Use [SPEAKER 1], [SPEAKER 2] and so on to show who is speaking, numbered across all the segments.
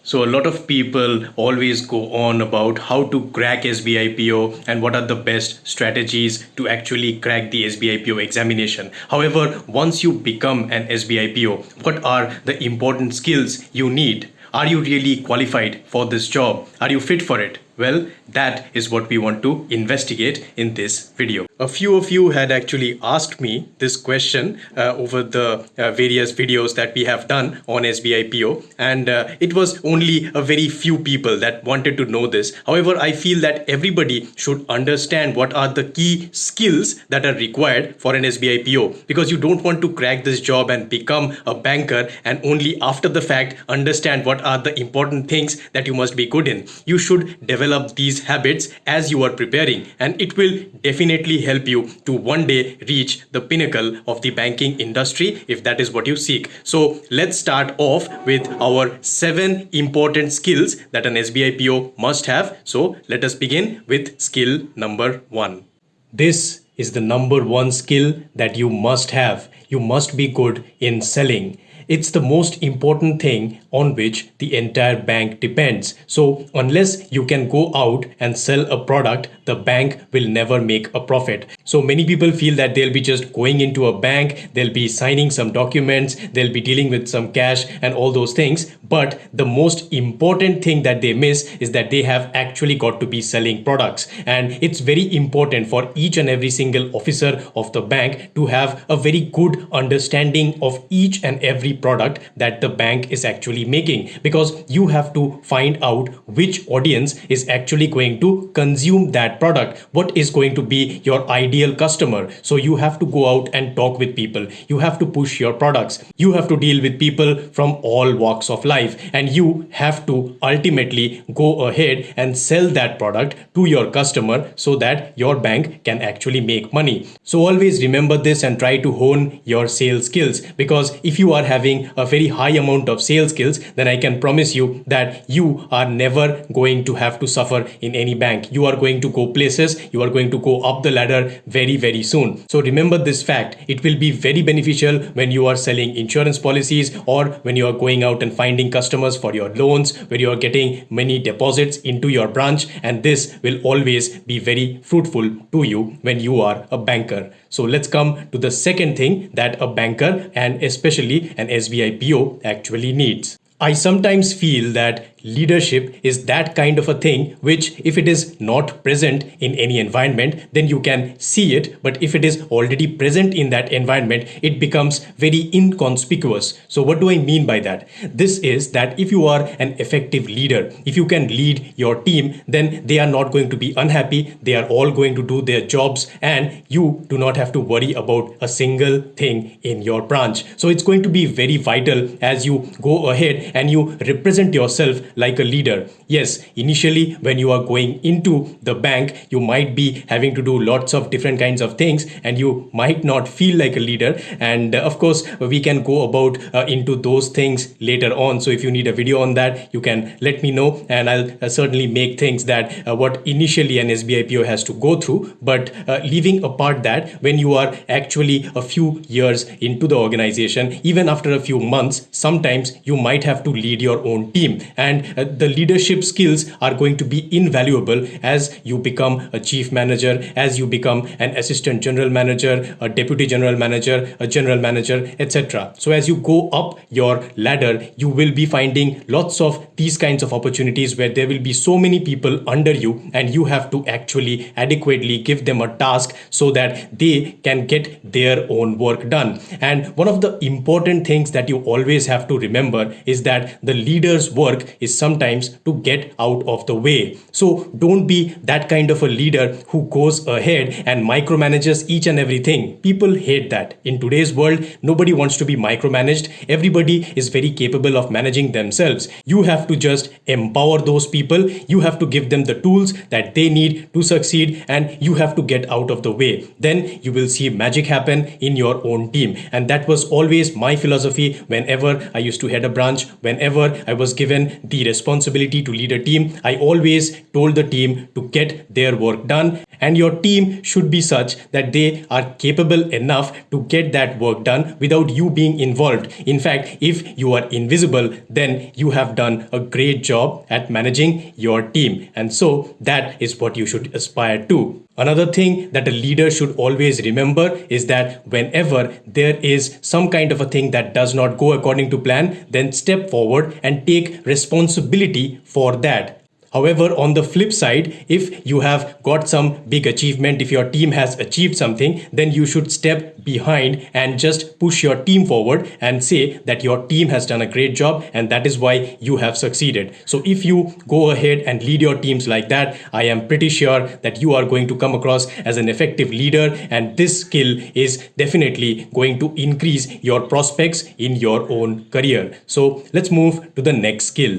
[SPEAKER 1] So, a lot of people always go on about how to crack SBI PO and what are the best strategies to actually crack the SBI PO examination. However, once you become an SBI PO, what are the important skills you need? Are you really qualified for this job? Are you fit for it? Well, that is what we want to investigate in this video. A few of you had actually asked me this question over the various videos that we have done on SBI PO, and it was only a very few people that wanted to know this. However, I feel that everybody should understand what are the key skills that are required for an SBI PO, because you don't want to crack this job and become a banker and only after the fact understand what are the important things that you must be good in. You should develop these habits as you are preparing, and it will definitely help you to one day reach the pinnacle of the banking industry if that is what you seek. So let's start off with our 7 important skills that an SBI PO must have. So let us begin with skill number 1. This is the number 1 skill that you must have. You must be good in selling. It's the most important thing on which the entire bank depends. So unless you can go out and sell a product, the bank will never make a profit. So many people feel that they'll be just going into a bank, they'll be signing some documents, they'll be dealing with some cash and all those things. But the most important thing that they miss is that they have actually got to be selling products. And it's very important for each and every single officer of the bank to have a very good understanding of each and every product that the bank is actually making, because you have to find out which audience is actually going to consume that product, what is going to be your ideal customer. So you have to go out and talk with people, you have to push your products, you have to deal with people from all walks of life, and you have to ultimately go ahead and sell that product to your customer so that your bank can actually make money. So always remember this and try to hone your sales skills, because if you are having a very high amount of sales skills, then I can promise you that you are never going to have to suffer in any bank. You are going to go places, you are going to go up the ladder very soon. So remember this fact. It will be very beneficial when you are selling insurance policies, or when you are going out and finding customers for your loans, where you are getting many deposits into your branch, and this will always be very fruitful to you when you are a banker. So let's come to the second thing that a banker, and especially an SBI PO, actually needs. I sometimes feel that leadership is that kind of a thing which, if it is not present in any environment, then you can see it, but if it is already present in that environment, it becomes very inconspicuous. So what do I mean by that? This is that if you are an effective leader, if you can lead your team, then they are not going to be unhappy, they are all going to do their jobs, and you do not have to worry about a single thing in your branch. So it's going to be very vital as you go ahead and you represent yourself like a leader. Yes, initially when you are going into the bank, you might be having to do lots of different kinds of things, and you might not feel like a leader. And of course, we can go about into those things later on. So if you need a video on that, you can let me know, and I'll certainly make things that what initially an SBI PO has to go through. But leaving apart that, when you are actually a few years into the organization, even after a few months, sometimes you might have to lead your own team, and the leadership skills are going to be invaluable as you become a chief manager, as you become an assistant general manager, a deputy general manager, a general manager, etc. So as you go up your ladder, you will be finding lots of these kinds of opportunities where there will be so many people under you, and you have to actually adequately give them a task so that they can get their own work done. And one of the important things that you always have to remember is that the leader's work is sometimes to get out of the way. So don't be that kind of a leader who goes ahead and micromanages each and everything. People hate that. In today's world, nobody wants to be micromanaged. Everybody is very capable of managing themselves. You have to just empower those people. You have to give them the tools that they need to succeed, and you have to get out of the way. Then you will see magic happen in your own team. And that was always my philosophy whenever I used to head a branch, whenever I was given the responsibility to lead a team. I always told the team to get their work done, And your team should be such that they are capable enough to get that work done without you being involved. In fact, if you are invisible, then you have done a great job at managing your team. And so that is what you should aspire to. Another thing that a leader should always remember is that whenever there is some kind of a thing that does not go according to plan, then step forward and take responsibility for that. However, on the flip side, if you have got some big achievement, if your team has achieved something, then you should step behind and just push your team forward and say that your team has done a great job and that is why you have succeeded. So if you go ahead and lead your teams like that, I am pretty sure that you are going to come across as an effective leader, and this skill is definitely going to increase your prospects in your own career. So let's move to the next skill.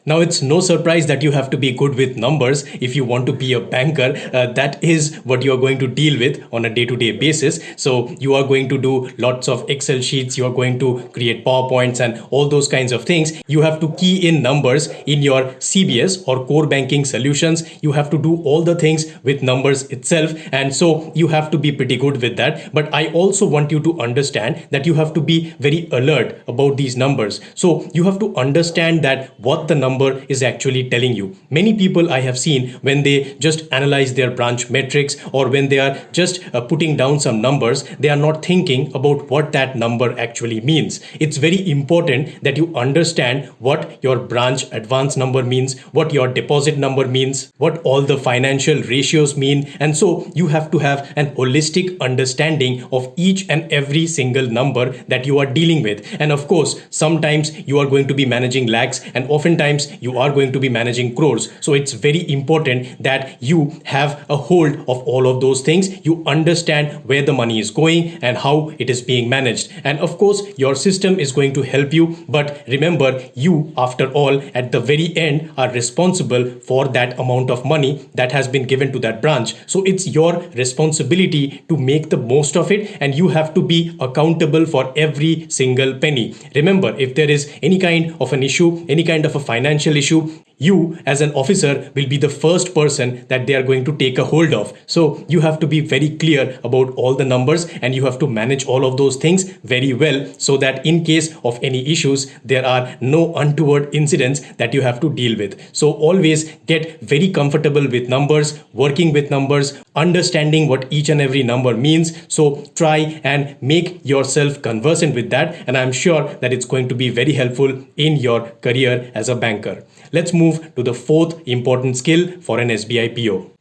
[SPEAKER 1] Now, it's no surprise that you have to be good with numbers if you want to be a banker. That is what you are going to deal with on a day-to-day basis. So you are going to do lots of Excel sheets, you are going to create PowerPoints and all those kinds of things. You have to key in numbers in your CBS or core banking solutions. You have to do all the things with numbers itself. And so you have to be pretty good with that. But I also want you to understand that you have to be very alert about these numbers. So you have to understand that what the number is actually telling you. Many people I have seen, when they just analyze their branch metrics or when they are just putting down some numbers, they are not thinking about what that number actually means. It's very important that you understand what your branch advance number means, what your deposit number means, what all the financial ratios mean. And so you have to have an holistic understanding of each and every single number that you are dealing with. And of course, sometimes you are going to be managing lakhs and oftentimes you are going to be managing crores. So it's very important that you have a hold of all of those things. You understand where the money is going and how it is being managed. And of course, your system is going to help you. But remember, you, after all, at the very end, are responsible for that amount of money that has been given to that branch. So it's your responsibility to make the most of it, and you have to be accountable for every single penny. Remember, if there is any kind of an issue, any kind of a financial issue, you as an officer will be the first person that they are going to take a hold of. So you have to be very clear about all the numbers and you have to manage all of those things very well so that in case of any issues, there are no untoward incidents that you have to deal with. So always get very comfortable with numbers, working with numbers, understanding what each and every number means. So try and make yourself conversant with that, and I'm sure that it's going to be very helpful in your career as a banker. Let's move to the fourth important skill for an SBI PO.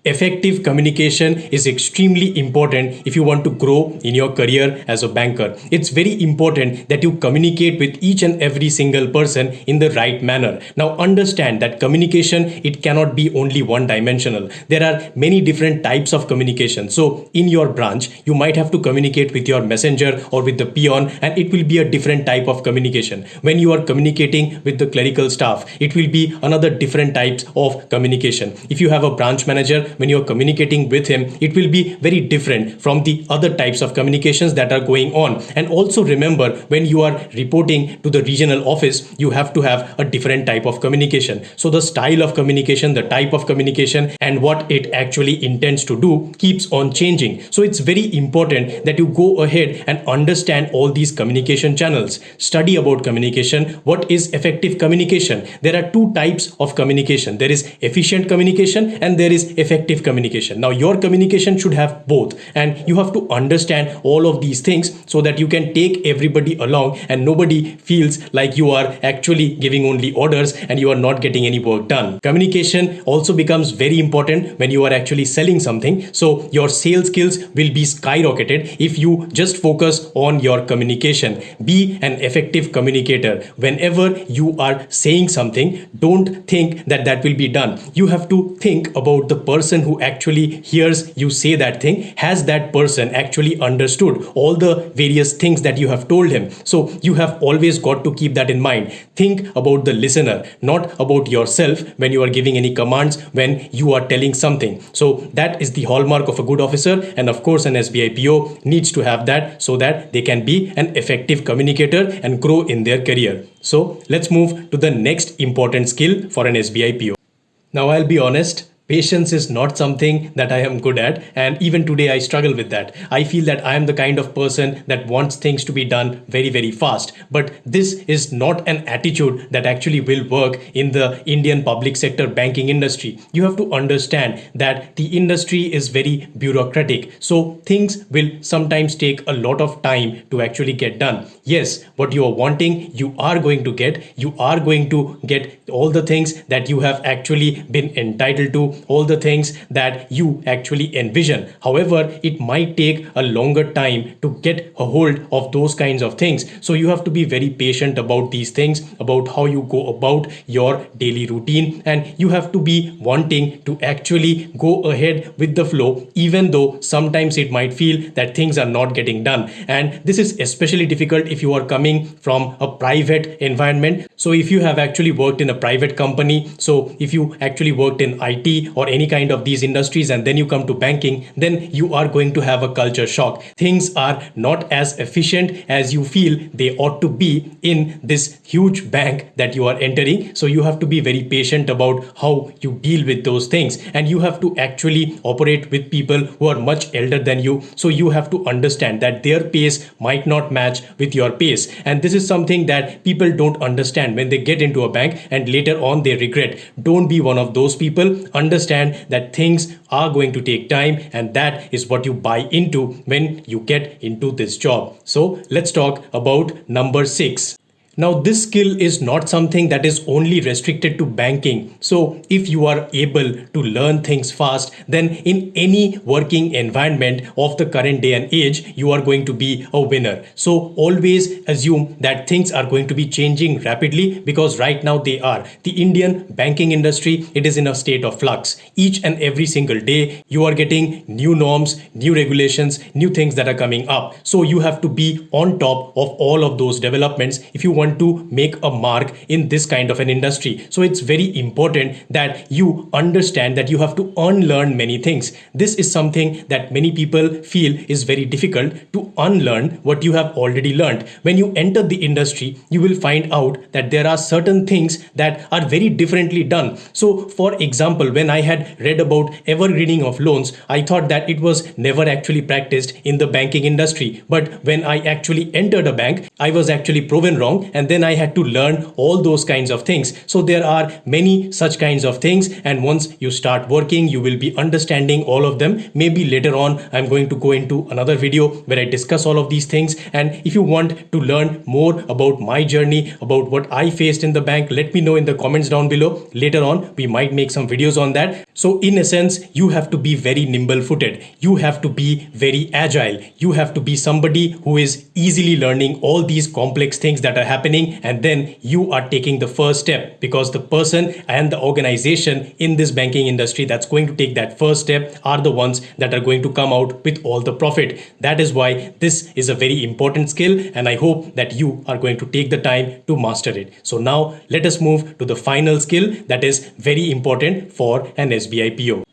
[SPEAKER 1] Effective communication is extremely important if you want to grow in your career as a banker. It's very important that you communicate with each and every single person in the right manner. Now understand that communication, it cannot be only one dimensional. There are many different types of communication. So in your branch, you might have to communicate with your messenger or with the peon, and it will be a different type of communication. When you are communicating with the clerical staff, it will be another different types of communication. If you have a branch manager, when you're communicating with him, it will be very different from the other types of communications that are going on. And also remember, when you are reporting to the regional office, you have to have a different type of communication. So the style of communication, the type of communication, and what it actually intends to do keeps on changing. So it's very important that you go ahead and understand all these communication channels. Study about communication. What is effective communication? There are two types of communication. There is efficient communication and there is effective communication. Now your communication should have both, and you have to understand all of these things so that you can take everybody along and nobody feels like you are actually giving only orders and you are not getting any work done. Communication also becomes very important when you are actually selling something. So your sales skills will be skyrocketed if you just focus on your communication. Be an effective communicator. Whenever you are saying something, don't think that that will be done. You have to think about the person who actually hears you say that thing. Has that person actually understood all the various things that you have told him? So you have always got to keep that in mind. Think about the listener, not about yourself when you are giving any commands, when you are telling something. So that is the hallmark of a good officer, and of course an SBI PO needs to have that so that they can be an effective communicator and grow in their career. So let's move to the next important skill for an SBI PO. Now I'll be honest, Patience is not something that I am good at, and even today I struggle with that. I feel that I am the kind of person that wants things to be done very, very fast. But this is not an attitude that actually will work in the Indian public sector banking industry. You have to understand that the industry is very bureaucratic. So things will sometimes take a lot of time to actually get done. Yes, what you are wanting, you are going to get. You are going to get all the things that you have actually been entitled to, all the things that you actually envision. However, it might take a longer time to get a hold of those kinds of things. So you have to be very patient about these things, about how you go about your daily routine, and you have to be wanting to actually go ahead with the flow, even though sometimes it might feel that things are not getting done. And this is especially difficult if you are coming from a private environment. So if you have actually worked in a private company, so if you actually worked in IT or any kind of these industries and then you come to banking, then you are going to have a culture shock. Things are not as efficient as you feel they ought to be in this huge bank that you are entering. So you have to be very patient about how you deal with those things, and you have to actually operate with people who are much elder than you. So you have to understand that their pace might not match with your pace, and this is something that people don't understand when they get into a bank and later on they regret. Don't be one of those people. Understand that things are going to take time, and that is what you buy into when you get into this job. So let's talk about number 6. Now, this skill is not something that is only restricted to banking. So, if you are able to learn things fast, then in any working environment of the current day and age, you are going to be a winner. So, always assume that things are going to be changing rapidly, because right now they are. The Indian banking industry, it is in a state of flux. Each and every single day, you are getting new norms, new regulations, new things that are coming up. So, you have to be on top of all of those developments if you want to make a mark in this kind of an industry. So it's very important that you understand that you have to unlearn many things. This is something that many people feel is very difficult, to unlearn what you have already learned. When you enter the industry, you will find out that there are certain things that are very differently done. So for example, when I had read about evergreening of loans, I thought that it was never actually practiced in the banking industry. But when I actually entered a bank, I was actually proven wrong, and then I had to learn all those kinds of things. So there are many such kinds of things, and once you start working, you will be understanding all of them. Maybe later on I'm going to go into another video where I discuss all of these things. And if you want to learn more about my journey, about what I faced in the bank, let me know in the comments down below. Later on we might make some videos on that. So in essence, you have to be very nimble footed, you have to be very agile, you have to be somebody who is easily learning all these complex things that are happening, and then you are taking the first step, because the person and the organization in this banking industry that's going to take that first step are the ones that are going to come out with all the profit. That is why this is a very important skill, and I hope that you are going to take the time to master it. So now let us move to the final skill that is very important for an SBI PO.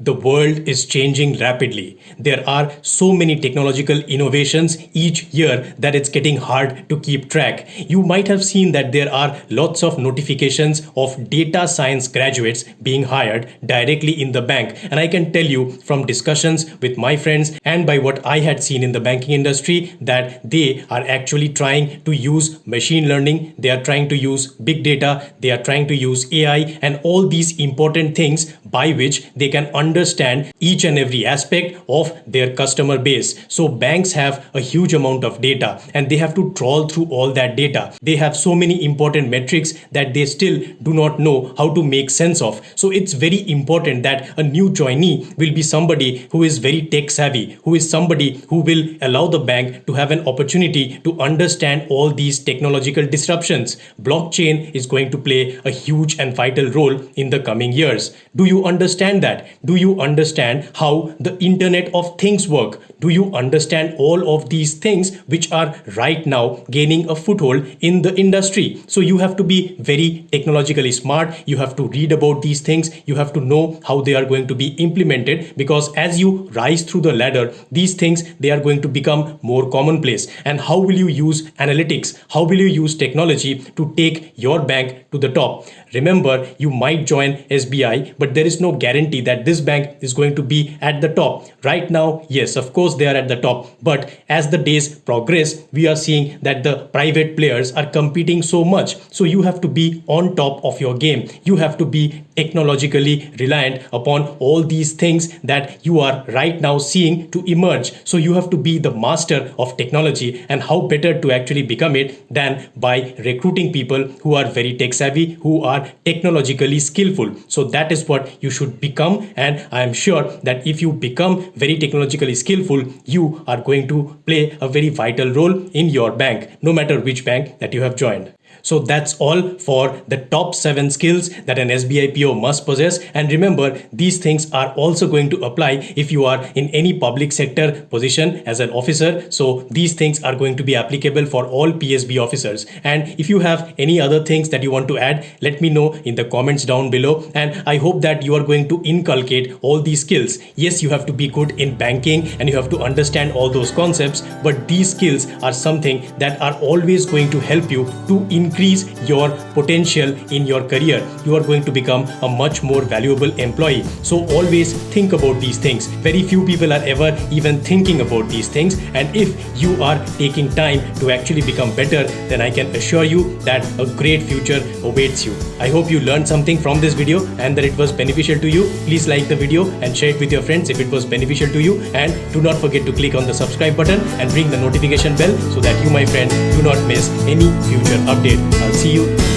[SPEAKER 1] The world is changing rapidly. There are so many technological innovations each year that it's getting hard to keep track. You might have seen that there are lots of notifications of data science graduates being hired directly in the bank. And I can tell you from discussions with my friends and by what I had seen in the banking industry, that they are actually trying to use machine learning, they are trying to use big data, they are trying to use AI, and all these important things by which they can understand each and every aspect of their customer base. So banks have a huge amount of data, and they have to trawl through all that data. They have so many important metrics that they still do not know how to make sense of. So it's very important that a new joinee will be somebody who is very tech savvy, who is somebody who will allow the bank to have an opportunity to understand all these technological disruptions. Blockchain is going to play a huge and vital role in the coming years. Do you understand that? Do you understand how the Internet of Things work? Do you understand all of these things which are right now gaining a foothold in the industry? So you have to be very technologically smart. You have to read about these things. You have to know how they are going to be implemented, because as you rise through the ladder, these things, they are going to become more commonplace. And how will you use analytics? How will you use technology to take your bank to the top? Remember, you might join SBI, but there is no guarantee that this bank is going to be at the top. Right now, yes, of course they are at the top, but as the days progress, we are seeing that the private players are competing so much. So you have to be on top of your game. You have to be technologically reliant upon all these things that you are right now seeing to emerge. So you have to be the master of technology, and how better to actually become it than by recruiting people who are very tech savvy, who are technologically skillful. So that is what you should become, and I am sure that if you become very technologically skillful, you are going to play a very vital role in your bank, no matter which bank that you have joined. So that's all for the top 7 skills that an SBI PO must possess. And remember, these things are also going to apply if you are in any public sector position as an officer. So these things are going to be applicable for all PSB officers. And if you have any other things that you want to add, let me know in the comments down below. And I hope that you are going to inculcate all these skills. Yes, you have to be good in banking and you have to understand all those concepts, but these skills are something that are always going to help you to increase your potential in your career. You are going to become a much more valuable employee. So always think about these things. Very few people are ever even thinking about these things, and if you are taking time to actually become better, then I can assure you that a great future awaits you. I hope you learned something from this video and that it was beneficial to you. Please like the video and share it with your friends if it was beneficial to you, and do not forget to click on the subscribe button and ring the notification bell so that you, my friend, do not miss any future update. I'll see you